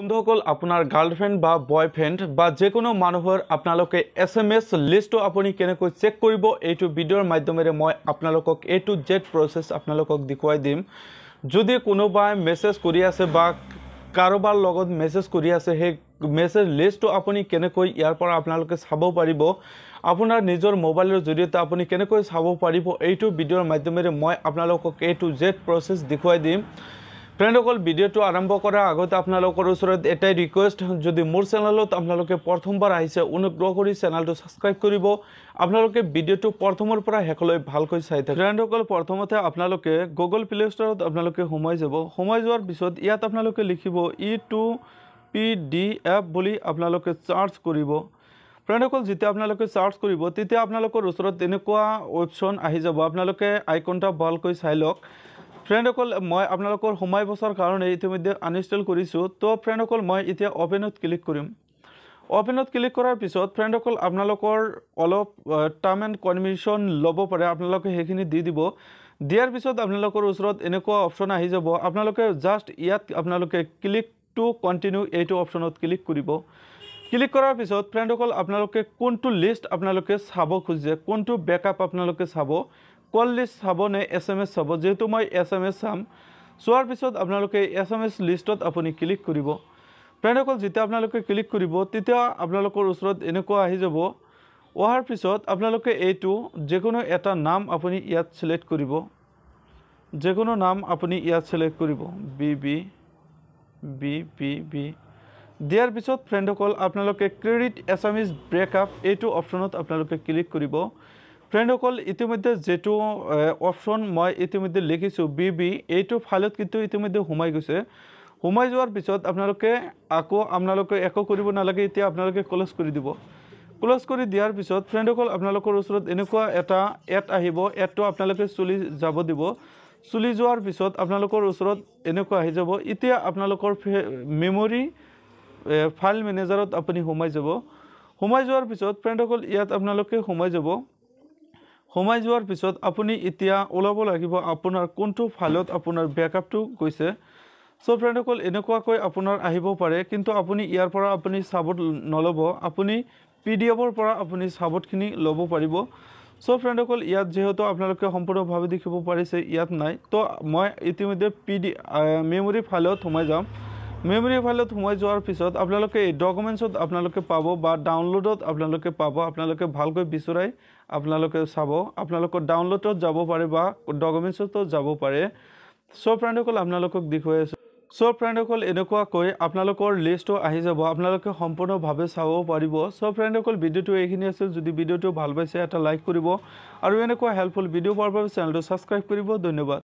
বন্ধুসকল আপোনাৰ গাৰ্লফ্ৰেণ্ড বা বয়ফ্ৰেণ্ড বা যিকোনো মানুহৰ আপোনালোকে SMS লিষ্টটো আপুনি কেনেকৈ চেক কৰিব এইটো ভিডিঅ'ৰ মাধ্যমেৰে মই আপোনালোকক A to Z প্ৰসেস আপোনালোকক দেখুৱাই দিম যদি কোনোবাই মেছেজ কৰি আছে বা কাৰোবাৰ লগত মেছেজ কৰি আছে হে মেছেজ লিষ্টটো আপুনি কেনেকৈ ইয়াৰ পৰা আপোনালোকে চাব পাৰিব আপোনাৰ নিজৰ মোবাইলৰ জৰিয়তে আপুনি কেনেকৈ চাব পাৰিব এইটো ভিডিঅ'ৰ মাধ্যমেৰে মই আপোনালোকক A to Z প্ৰসেস দেখুৱাই দিম ফ্ৰেণ্ডসকল ভিডিঅ'টো আৰম্ভ কৰাৰ আগতে আপোনালোকৰ ওচৰত এটাই ৰিকুৱেষ্ট যদি মোৰ চেনেলত আপোনালোকে প্ৰথমবাৰ আহিছে অনুগ্ৰহ কৰি চেনেলটো সাবস্ক্ৰাইব কৰিব আপোনালোকে ভিডিঅ'টো প্ৰথমৰ পৰা শেষলৈ ভালকৈ চাই থাকক ফ্ৰেণ্ডসকল প্ৰথমতে আপোনালোকে গুগল প্লে ষ্টৰত আপোনালোকে সোমাই যোৱাৰ পিছত ইয়াত আপোনালোকে লিখিব E2PDF বুলি আপোনালোকে সাৰ্চ কৰিব ফ্ৰেণ্ডসকল যেতিয়া আপোনালোকে সাৰ্চ কৰিব তেতিয়া আপোনালোকৰ ওচৰত এনেকুৱা অপচন আহি যাব আপোনালোকে আইকনটা ভালকৈ চাই লওক ফ্ৰেণ্ডসকল মই আপোনালোকৰ সময় বছৰ কাৰণে ইতিমধ্যে আনইনষ্টল কৰিছো তো ফ্ৰেণ্ডসকল মই এতিয়া ওপেনত ক্লিক কৰিম ওপেনত ক্লিক কৰাৰ পিছত ফ্ৰেণ্ডসকল আপোনালোকৰ অলপ টাৰ্ম এণ্ড কন্ডিশন ল'ব পাৰে আপোনালোকে হেখিনি দি দিব দিয়াৰ পিছত আপোনালোকৰ ওচৰত এনেকুৱা অপচন আহি যাব আপোনালোকে জাস্ট ইয়াত আপোনালোকে ক্লিক টু কন্টিনিউ এইটো অপচনত ক্লিক কৰিব ক্লিক কৰাৰ পিছত ফ্ৰেণ্ডসকল আপোনালোকে কোনটো লিষ্ট আপোনালোকে চাব খুজিছে কোনটো ব্যাকআপ আপোনালোকে চাব কল লিষ্ট চাব নে SMS চাব যেহেতু মই SMS চাম সোৱাৰ পিছত আপোনালোকে SMS লিষ্টত আপুনি ক্লিক কৰিব ফ্ৰেণ্ডসকল যেতিয়া আপোনালোকে ক্লিক কৰিব তেতিয়া আপোনালোকৰ ওচৰত এনেকুৱা আহি যাব ওহাৰ পিছত আপোনালোকে এইটো যেকোনো এটা নাম আপুনি ইয়াত সিলেক্ট কৰিব যেকোনো নাম আপুনি ইয়াত সিলেক্ট কৰিব BB দিয়াৰ পিছত ফ্ৰেণ্ডসকল আপোনালোকে ক্ৰেডিট SMS ব্ৰেকআপ এইটো অপচনত আপোনালোকে ক্লিক কৰিব ফ্ৰেণ্ডসকল ইতিমধ্যে যেটো অপচন মই ইতিমধ্যে লিখিছো BB এইটো ফাইলত কিন্তু ইতিমধ্যে সোমাই গৈছে সোমাই যোৱাৰ পিছত আপোনালোকে একো কৰিব নালাগে এতিয়া আপোনালোকে ক্লোজ কৰি দিব ক্লোজ কৰি দিয়াৰ পিছত ফ্ৰেণ্ডসকল আপোনালোকৰ ওচৰত এনেকুৱা এটা এড আহিব এডটো আপোনালোকে চলি যাব দিব চলি যোৱাৰ পিছত আপোনালোকৰ ওচৰত এনেকুৱা আহি যাব এতিয়া আপোনালোকৰ মেমৰি ফাইল মেনেজাৰত আপুনি সোমাই যোৱাৰ পিছত ফ্ৰেণ্ডসকল ইয়াত আপোনালোকে সোমাই যোৱাৰ পিছত আপুনি এতিয়া ওলাব লাগিব আপোনাৰ কোনটো ফাইলত আপোনাৰ ব্যাকআপটো গৈছে সো ফ্ৰেণ্ডসকল এনেকুৱাকৈ আপোনাৰ আহিব পাৰে কিন্তু আপুনি ইয়াৰ পৰা আপুনি সাবত নলব আপুনি PDFৰ পৰা আপুনি সাবতখিনি লব পাৰিব সো ফ্ৰেণ্ডসকল ইয়াত যেহেতু আপোনালোকে সম্পূৰ্ণভাৱে দেখিব পাৰিছে ইয়াত নাই তো মই ইতিমধ্যে মেমৰি ফাইলত সোমাই যাম মেমৰি ফাইলত সোমাই যোৱাৰ পিছত আপোনালোকে এই ডকুমেন্টছত আপোনালোকে পাব বা ডাউনলোডত আপোনালোকে পাব আপোনালোকে ভালকৈ বিচৰাই আপোনালোকে চাব আপোনালোকৰ ডাউনলোডত যাব পাৰে বা ডকুমেন্টছত যাব পাৰে সো ফ্ৰেণ্ডসকল আপোনালোকক দেখুৱাই আছো সো ফ্ৰেণ্ডসকল এনেকুৱাকৈ আপোনালোকৰ লিষ্টটো আহি যাব আপোনালোকে সম্পূৰ্ণভাৱে চাব পাৰিব সো ফ্ৰেণ্ডসকল ভিডিঅ'টো এইখিনি আছিল যদি ভিডিঅ'টো ভাল পাইছে এটা লাইক কৰিব আৰু এনেকুৱা হেল্পফুল ভিডিঅ' পোৱাৰ বাবে চেনেলটো সাবস্ক্ৰাইব কৰিব ধন্যবাদ